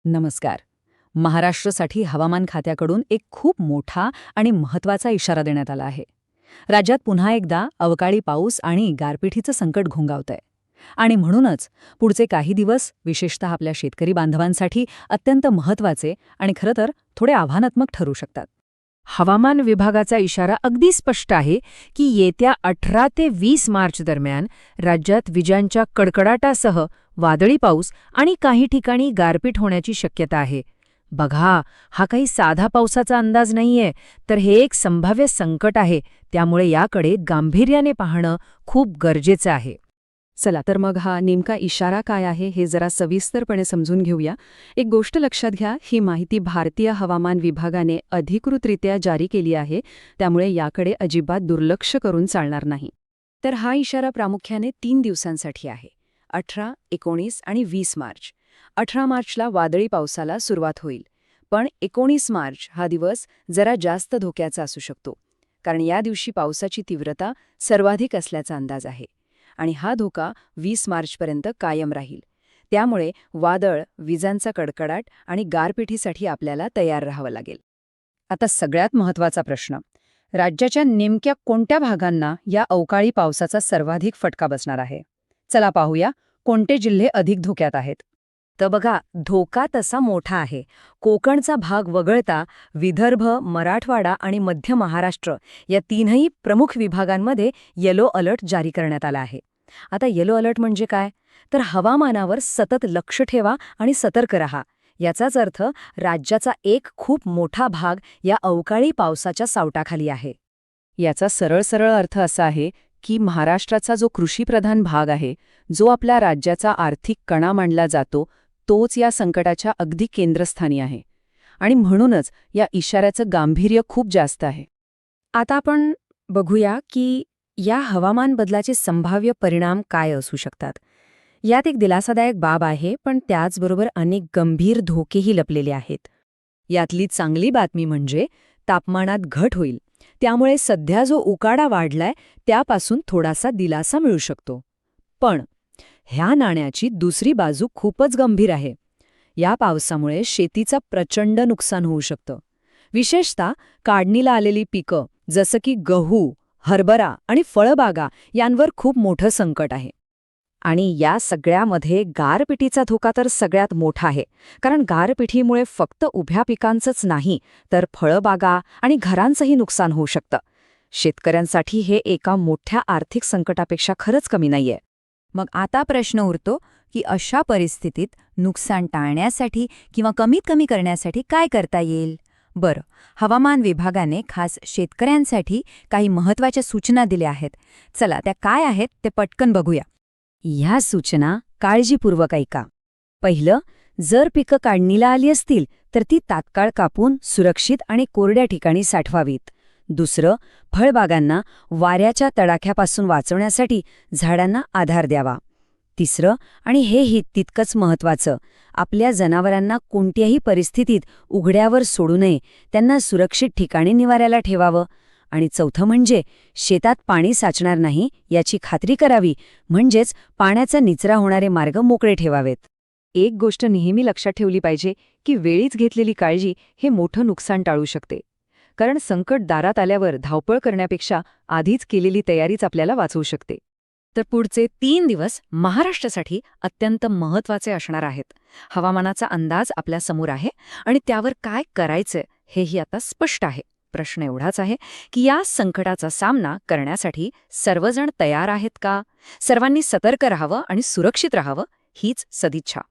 नमस्कार. महाराष्ट्रासाठी हवामान खात्याकडून एक खूप मोठा आणि महत्त्वाचा इशारा देण्यात आला आहे. राज्यात पुन्हा एकदा अवकाळी पाऊस आणि गारपिटीचं संकट घोंगावतंय. आणि म्हणूनच पुढचे काही दिवस विशेषतः आपल्या शेतकरी बांधवांसाठी अत्यंत महत्त्वाचे आणि खरं तर थोडे आव्हानात्मक ठरू शकतात. हवामान विभागाचा इशारा अगदी स्पष्ट आहे की येत्या 18 ते 20 मार्च दरम्यान राज्यात विजांच्या कडकडाटासह वादळी पाऊस आणि काही ठिकाणी गारपीट होण्याची शक्यता आहे. बघा, हा काही साधा पावसाचा अंदाज नाहीये, तर हे एक संभाव्य संकट आहे. त्यामुळे याकडे गांभीर्याने पाहणं खूप गरजेचं आहे. चला तर मग हा नेमका इशारा काय आहे हे जरा सविस्तरपणे समजून घेऊया. एक गोष्ट लक्षात घ्या, ही माहिती भारतीय हवामान विभागाने अधिकृतरित्या जारी केली आहे, त्यामुळे याकडे अजिबात दुर्लक्ष करून चालणार नाही. तर हा इशारा प्रामुख्याने 3 दिवसांसाठी आहे. 18, 19 आणि 20 मार्च. 18 मार्चला वादळी पावसाला सुरुवात होईल, पण 19 मार्च हा दिवस जरा जास्त धोक्याचा असू शकतो, कारण या दिवशी पावसाची तीव्रता सर्वाधिक असल्याचा अंदाज आहे. आणि हा धोका 20 मार्चपर्यंत कायम राहील. त्यामुळे वादळ, विजांचा कडकडाट आणि गारपिटीसाठी आपल्याला तयार राहावं लागेल. आता सगळ्यात महत्त्वाचा प्रश्न, राज्याच्या नेमक्या कोणत्या भागांना या अवकाळी पावसाचा सर्वाधिक फटका बसणार आहे? चला पाहूया, कोणते जिल्हे अधिक धोक्यात आहेत. तर बघा, धोका तसा मोठा आहे. कोकणचा भाग वगळता विदर्भ, मराठवाडा आणि मध्य महाराष्ट्र या तीनही प्रमुख विभागांमध्ये येलो अलर्ट जारी करण्यात आला आहे. आता येलो अलर्ट म्हणजे काय? तर हवामानावर सतत लक्ष ठेवा आणि सतर्क रहा. याचाच अर्थ राज्याचा एक खूप मोठा भाग या अवकाळी पावसाच्या सावटाखाली आहे. याचा सरळ सरळ अर्थ असा आहे की महाराष्ट्राचा जो कृषीप्रधान भाग आहे, जो आपल्या राज्याचा आर्थिक कणा मानला जातो, तोच या संकटाच्या अगदी केंद्रस्थानी आहे. आणि म्हणूनच या इशाऱ्याचं गांभीर्य खूप जास्त आहे. आता आपण बघूया की या हवामान बदलाचे संभाव्य परिणाम काय असू शकतात. यात एक दिलासादायक बाब आहे, पण त्याचबरोबर अनेक गंभीर धोकेही लपलेले आहेत. यातली चांगली बातमी म्हणजे तापमानात घट होईल. त्यामुळे सध्या जो उकाडा वाढलाय त्यापासून थोडासा दिलासा मिळू शकतो. पण ह्या नाण्याची दुसरी बाजू खूपच गंभीर आहे. या पावसामुळे शेतीचं प्रचंड नुकसान होऊ शकतं. विशेषतः काढणीला आलेली पिकं जसं की गहू, हरभरा आणि फळबागा यांवर खूप मोठं संकट आहे. आणि या सगळ्यामध्ये गारपिटीचा धोका तर सगळ्यात मोठा आहे, कारण गारपिटीमुळे फक्त उभ्या पिकांचंच नाही तर फळबागा आणि घरांचंही नुकसान होऊ शकतं. शेतकऱ्यांसाठी हे एका मोठ्या आर्थिक संकटापेक्षा खरंच कमी नाहीये. मग आता प्रश्न उरतो की अशा परिस्थितीत नुकसान टाळण्यासाठी किंवा कमीत कमी करण्यासाठी काय करता येईल? बरं, हवामान विभागाने खास शेतकऱ्यांसाठी काही महत्त्वाच्या सूचना दिल्या आहेत. चला, त्या काय आहेत ते पटकन बघूया. ह्या सूचना काळजीपूर्वक ऐका. पहिलं, जर पिकं काढणीला आली असतील तर ती तात्काळ कापून सुरक्षित आणि कोरड्या ठिकाणी साठवावीत. दुसरं, फळबागांना वाऱ्याच्या तडाख्यापासून वाचवण्यासाठी झाडांना आधार द्यावा. तिसरं, आणि हेही तितकंच महत्त्वाचं, आपल्या जनावरांना कोणत्याही परिस्थितीत उघड्यावर सोडू नये, त्यांना सुरक्षित ठिकाणी निवाऱ्याला ठेवावं. आणि चौथं म्हणजे शेतात पाणी साचणार नाही याची खात्री करावी, म्हणजेच पाण्याचा निचरा होणारे मार्ग मोकळे ठेवावेत. एक गोष्ट नेहमी लक्षात ठेवली पाहिजे की वेळीच घेतलेली काळजी हे मोठं नुकसान टाळू शकते. कारण संकट दारात आल्यावर धावपळ करण्यापेक्षा आधीच केलेली तयारीच आपल्याला वाचवू शकते. तर पुढचे 3 दिवस महाराष्ट्रासाठी अत्यंत महत्त्वाचे असणार आहेत. हवामानाचा अंदाज आपल्यासमोर आहे आणि त्यावर काय करायचं हेही आता स्पष्ट आहे. प्रश्न एवढाच आहे की या संकटाचा सामना करण्यासाठी सर्वजण तयार आहेत का? सर्वांनी सतर्क राहावं आणि सुरक्षित राहावं हीच सदिच्छा.